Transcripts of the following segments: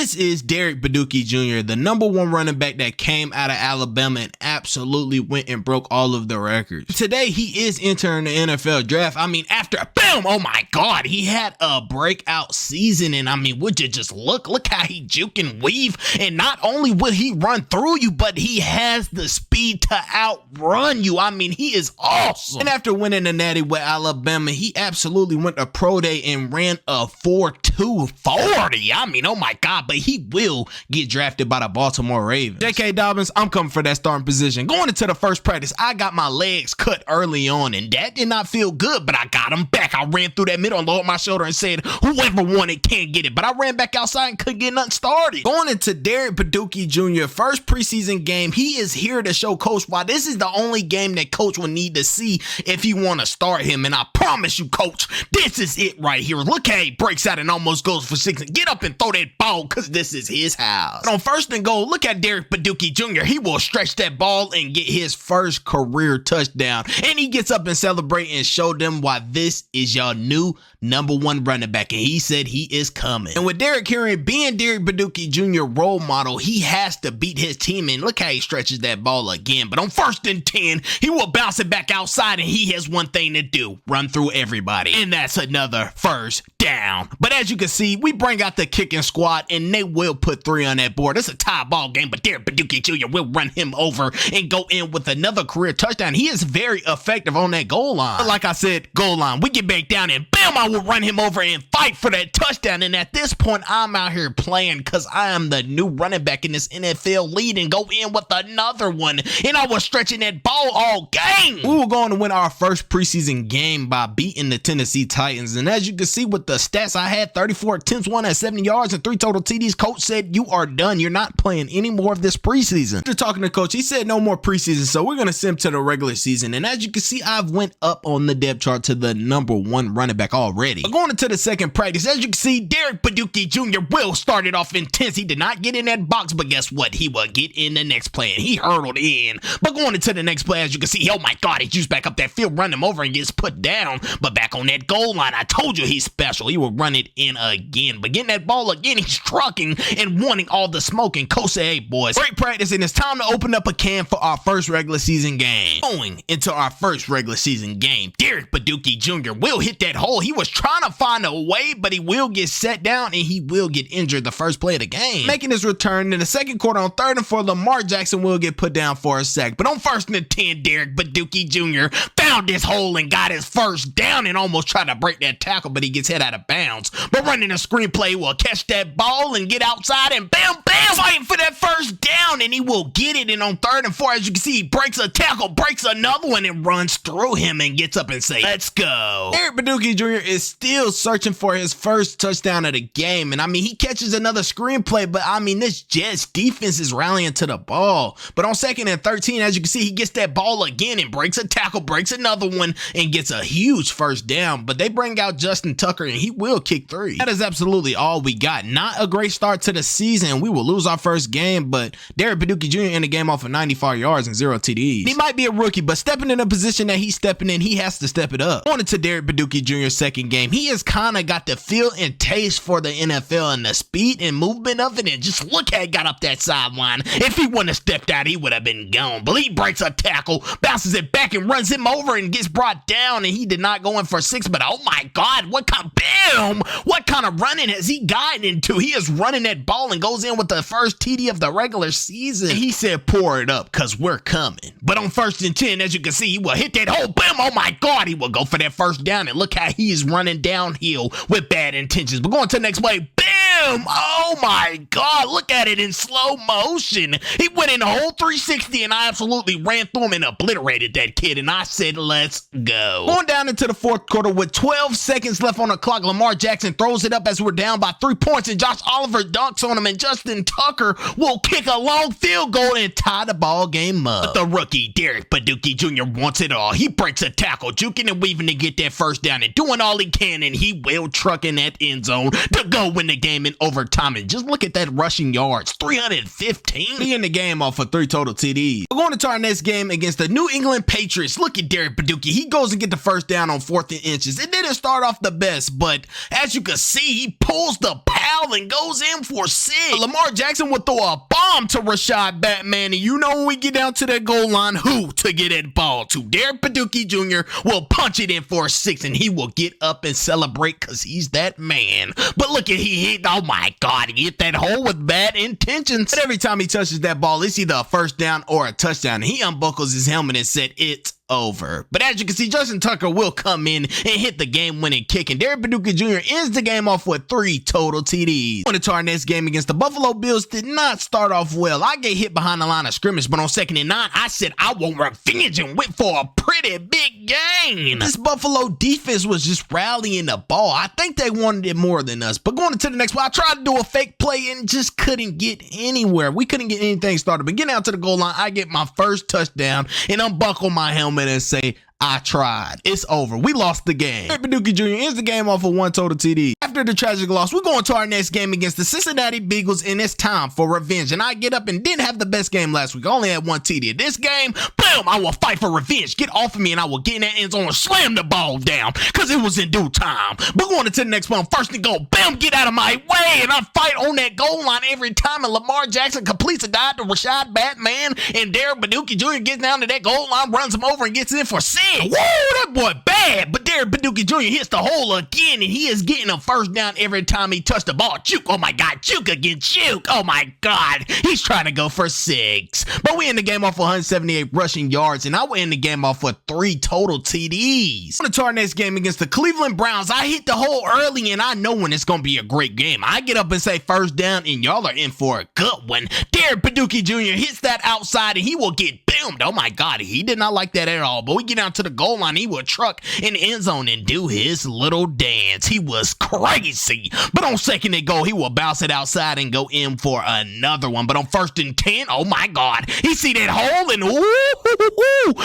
This is Derrick BADOOKIE Jr., the #1 running back that came out of Alabama and absolutely went and broke all of the records. Today, he is entering the NFL draft. I mean, after boom, oh my God, he had a breakout season. And I mean, would you just look how he juke and weave? And not only will he run through you, but he has the speed to outrun you. I mean, he is awesome. And after winning the Natty with Alabama, he absolutely went to Pro Day and ran a 4.240. I mean, oh my God, but he will get drafted by the Baltimore Ravens. J.K. Dobbins, I'm coming for that starting position. Going into the first practice, I got my legs cut early on, and that did not feel good, but I got them back. I ran through that middle and lowered my shoulder and said, whoever won it can't get it, but I ran back outside and couldn't get nothing started. Going into Derrick BADOOKIE Jr., first preseason game, he is here to show Coach why this is the only game that Coach will need to see if he want to start him, and I promise you, Coach, this is it right here. Look how he breaks out and almost goes for 6. Get up and throw that ball, because this is his house. But on first and goal, look at Derrick BADOOKIE Jr. He will stretch that ball and get his first career touchdown, and he gets up and celebrate and show them why this is your new #1 running back, and he said he is coming. And with Derrick Henry being Derrick BADOOKIE Jr. role model, he has to beat his team, and look how he stretches that ball again. But on first and 10, he will bounce it back outside, and he has one thing to do: run through everybody, and that's another first down. But as you can see, we bring out the kicking squad, and they will put 3 on that board. It's a tie ball game, but Derrick BADOOKIE Jr. will run him over and go in with another career touchdown. He is very effective on that goal line. But like I said, goal line, we get back down and bam, I will run him over and fight for that touchdown. And at this point, I'm out here playing because I am the new running back in this NFL league, and go in with another one. And I was stretching that ball all game. We were going to win our first preseason game by beating the Tennessee Titans. And as you can see with the stats, I had 34 attempts, 1 at 70 yards, and 3 total TDs. Coach said, you are done. You're not playing any more of this preseason. After talking to Coach, he said no more preseason, so we're going to send him to the regular season. And as you can see, I've went up on the depth chart to the #1 running back already. But going into the second practice, as you can see, Derrick BADOOKIE Jr. will start it off intense. He did not get in that box, but guess what? He will get in the next play, and he hurdled in. But going into the next play, as you can see, oh my God, he juiced back up that field, run him over, and gets put down. But back on that goal line, I told you he's special. He will run it in again. But getting that ball again, he's trucking and wanting all the smoke. And Coach said, hey boys, great practice, and it's time to open up a can for our first regular season game. Going into our first regular season game, Derrick BADOOKIE Jr. will hit that hole. He was trying to find a way, but he will get set down, and he will get injured the first play of the game. Making his return in the second quarter on 3rd and 4, Lamar Jackson will get put down for a sack. But on 1st and 10, Derrick BADOOKIE Jr. found this hole and got his first down and almost tried to break that tackle, but he gets hit out of bounds. But running a screenplay will catch that ball and get outside and bam, bam, fighting for that first down, and he will get it. And on 3rd and 4, as you can see, he breaks a tackle, breaks another one, and runs through him and gets up and say, let's go. Derrick BADOOKIE Jr. is still searching for his first touchdown of the game. And I mean, he catches another screenplay, but I mean, this Jets defense is rallying to the ball. But on 2nd and 13, as you can see, he gets that ball again and breaks a tackle, breaks another one, and gets a huge first down. But they bring out Justin Tucker, and he will kick 3. That is absolutely all we got. Not a great start to the season. We will lose our first game, but Derrick BADOOKIE Jr. in the game off of 95 yards and 0 TDs. He might be a rookie, but stepping in a position that he's stepping in, he has to step it up. On to Derrick BADOOKIE Jr.'s second game. He has kind of got the feel and taste for the NFL and the speed and movement of it, and just look how he got up that sideline. If he wouldn't have stepped out, he would have been gone. But he breaks a tackle, bounces it back, and runs him over and gets brought down, and he did not go in for 6, but oh my God, what kind of running has he gotten into? He is running that ball and goes in with the first TD of the regular season. And he said, pour it up, because we're coming. But on 1st and 10, as you can see, he will hit that hole, bam, oh my God, he will go for that first down, and look how he is running downhill with bad intentions. But going to the next play, bam, oh my God, look at it in slow motion. He went in a whole 360, and I absolutely ran through him and obliterated that kid, and I said, let's go. Going down into the 4th quarter with 12 seconds left on the clock, Lamar Jackson throws it up as we're down by 3 points, and Josh Oliver dunks on him, and Justin Tucker will kick a long field goal and tie the ball game up. But the rookie, Derrick BADOOKIE Jr. wants it all. He breaks a tackle, juking and weaving to get that first down and doing all he can, and he will truck in that end zone to go win the game in overtime. And Just look at that rushing yards, 315. He in the game off for 3 total TDs. We're going to our next game against the New England Patriots. Look at Derrick BADOOKIE. He goes and get the first down on 4th and inches. It didn't start off the best, but as you can see, he pulls the pal and goes in for 6. Lamar Jackson will throw a bomb to Rashad Batman, and you know when we get down to that goal line, who to get that ball to? Derrick BADOOKIE Jr. will punch it in for 6, and he will get up and celebrate because he's that man. But look at he hit, oh my God, he hit that hole with bad intentions. But every time he touches that ball, it's either a first down or a touchdown, and he unbuckles his helmet and said, "It's over." But as you can see, Justin Tucker will come in and hit the game-winning kick, and Derrick BADOOKIE Jr. ends the game off with 3 total TDs. On to our next game against the Buffalo Bills, did not start off well. I get hit behind the line of scrimmage, but on 2nd and 9, I said I want revenge and went for a pretty big gain. This Buffalo defense was just rallying the ball. I think they wanted it more than us. But going into the next one, I tried to do a fake play and just couldn't get anywhere. We couldn't get anything started. But getting out to the goal line, I get my first touchdown and unbuckle my helmet and say, I tried. It's over. We lost the game. Derrick BADOOKIE Jr. ends the game off of 1 total TD. After the tragic loss, we're going to our next game against the Cincinnati Bengals, and it's time for revenge. And I get up and didn't have the best game last week. I only had 1 TD. This game, boom, I will fight for revenge. Get off of me, and I will get in that end zone and slam the ball down because it was in due time. But going into the next one, 1st and goal, bam, get out of my way. And I fight on that goal line every time, and Lamar Jackson completes a dive to Rashad Batman, and Derrick BADOOKIE Jr. gets down to that goal line, runs him over, and gets in for 6. Woo, that boy bad. But Derrick BADOOKIE Jr. hits the hole again, and he is getting a first down every time he touched the ball. Juke, oh my God, juke again, juke, oh my God. He's trying to go for 6. But we end the game off 178 rushing yards, and I will end the game off with 3 total TDs. On to our next game against the Cleveland Browns, I hit the hole early, and I know when it's going to be a great game. I get up and say first down, and y'all are in for a good one. Derrick BADOOKIE Jr. hits that outside, and he will get boomed. Oh my God, he did not like that at all. But we get down to the goal line, he will truck in the end zone and do his little dance. He was crazy. But on 2nd and goal, he will bounce it outside and go in for another one. But on 1st and 10, oh my God, he see that hole and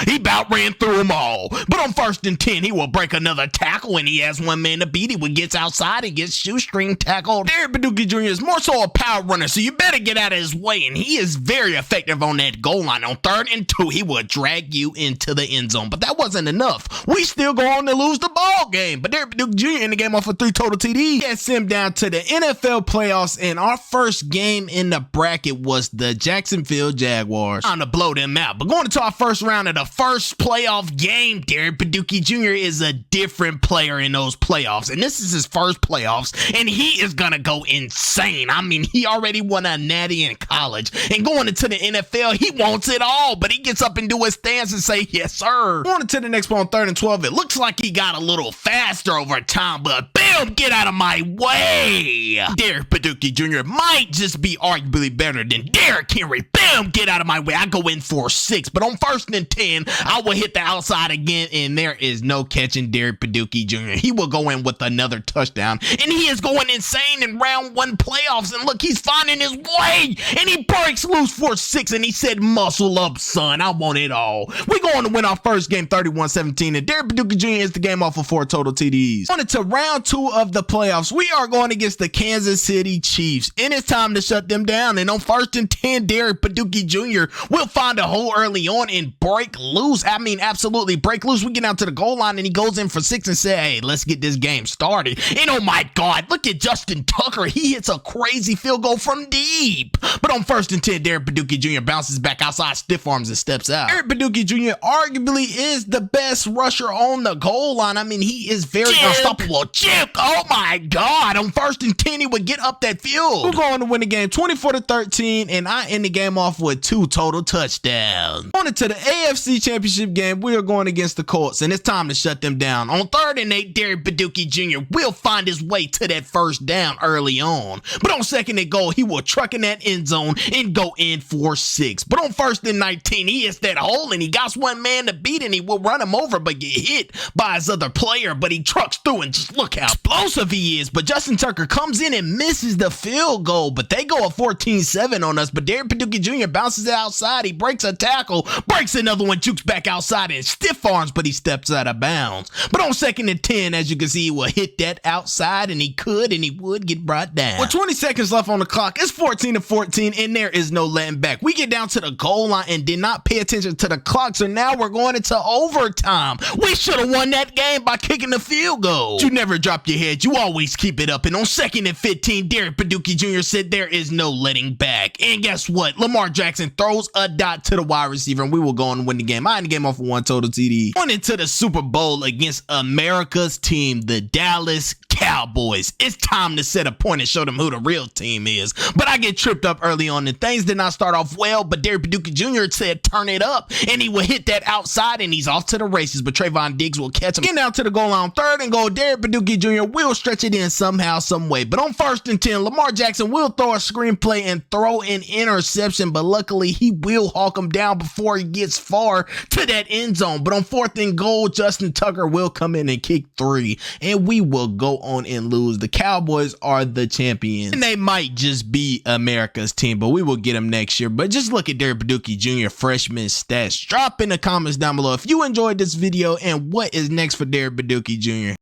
he about ran through them all. But on 1st and 10, he will break another tackle, and he has 1 man to beat. He gets outside and gets shoestring tackled. Derrick BADOOKIE Jr. is more so a power runner, so you better get out of his way, and he is very effective on that goal line. On 3rd and 2, he will drag you into the end zone. But that wasn't enough. We still go on to lose the ball game. But Derrick BADOOKIE Jr. in the game off of 3 total TDs. Gets him down to the NFL playoffs, and our first game in the bracket was the Jacksonville Jaguars. Time to blow them out. But going into our first round of the first playoff game, Derrick BADOOKIE Jr. is a different player in those playoffs, and this is his first playoffs, and he is gonna go insane. I mean, he already won a natty in college, and going into the NFL, he wants it all, but he gets up and do his stance and say, yes, sir. Going into the next one on 3rd and 12, it looks like he got a little faster over time, but bam, get out of my way. Derrick BADOOKIE Jr. might just be arguably better than Derrick Henry. Bam, get out of my way. I go in for 6, but on 1st and 10, I will hit the outside again, and there is no catching Derrick BADOOKIE Jr. He will go in with another touchdown, and he is going insane in round 1 playoffs, and look, he's finding his way, and he breaks loose for 6, and he said, muscle up, son. I want it all. We're going to win our first game 31-17, and Derrick BADOOKIE Jr. is the game off of 4 total TDs. On to round 2 of the playoffs, we are going against the Kansas City Chiefs, and it's time to shut them down, and on 1st and 10, Derrick BADOOKIE Jr. will find a hole early on and break loose. I mean, absolutely break loose. We get out to the goal line, and he goes in for 6 and say, hey, let's get this game started. And oh my God, look at Justin Tucker. He hits a crazy field goal from deep. But on 1st and 10, Derrick BADOOKIE Jr. bounces back outside, stiff arms, and steps out. Derrick BADOOKIE Jr. arguably is the best rusher on the goal line. I mean, he is very unstoppable. Chip, oh my God. On 1st and 10, he would get up that field. We're going to win the game 24-13, and I end the game off with 2 total touchdowns. On to the AFC Championship game, we are going against the Colts, and it's time to shut them down. On 3rd and 8, Derrick BADOOKIE Jr. will find his way to that first down early on. But on 2nd and goal, he will truck in that end zone and go in for 6. But on 1st and 19, he hits that hole, and he got 1 man to beat, and he will run him over, but get hit by his other player. But he trucks through, and just look how explosive he is, but Justin Tucker comes in and misses the field goal, but they go up 14-7 on us, but Derrick Paduckie Jr. bounces it outside, he breaks a tackle, breaks another one, jukes back outside and stiff arms, but he steps out of bounds. But on 2nd and 10, as you can see, he will hit that outside, and he could, and he would get brought down. With 20 seconds left on the clock, it's 14-14, and there is no letting back. We get down to the goal line and did not pay attention to the clock, so now we're going into overtime. We should have won that game by kicking the field goal. You never drop your head, you always keep it up, and on 2nd and 15, Derrick Paduckie Jr. said there is no letting back. And guess what? Lamar Jackson throws a dot to the wide receiver, and we will go on and win the game. I end the game off of 1 total TD. Going into the Super Bowl against America's team, the Dallas Cowboys. It's time to set a point and show them who the real team is. But I get tripped up early on, and things did not start off well, but Derrick Paduckie Jr. said turn it up, and he will hit that outside, and he's off to the races, but Trayvon Diggs will catch him. Getting down to the goal line, 3rd and goal, Derrick Paduckie Jr. will stretch it in somehow, some way. But on 1st and 10, Lamar Jackson will throw a screenplay and throw an interception, but luckily he will hawk him down before he gets far to that end zone. But on 4th and goal, Justin Tucker will come in and kick 3, and we will go on and lose. The Cowboys are the champions, and they might just be America's team, but we will get them next year. But just look at Derrick Paduckie Jr. freshman stats. Drop in the comments down below if you enjoyed this video and what is next for Derrick Paduckie Jr.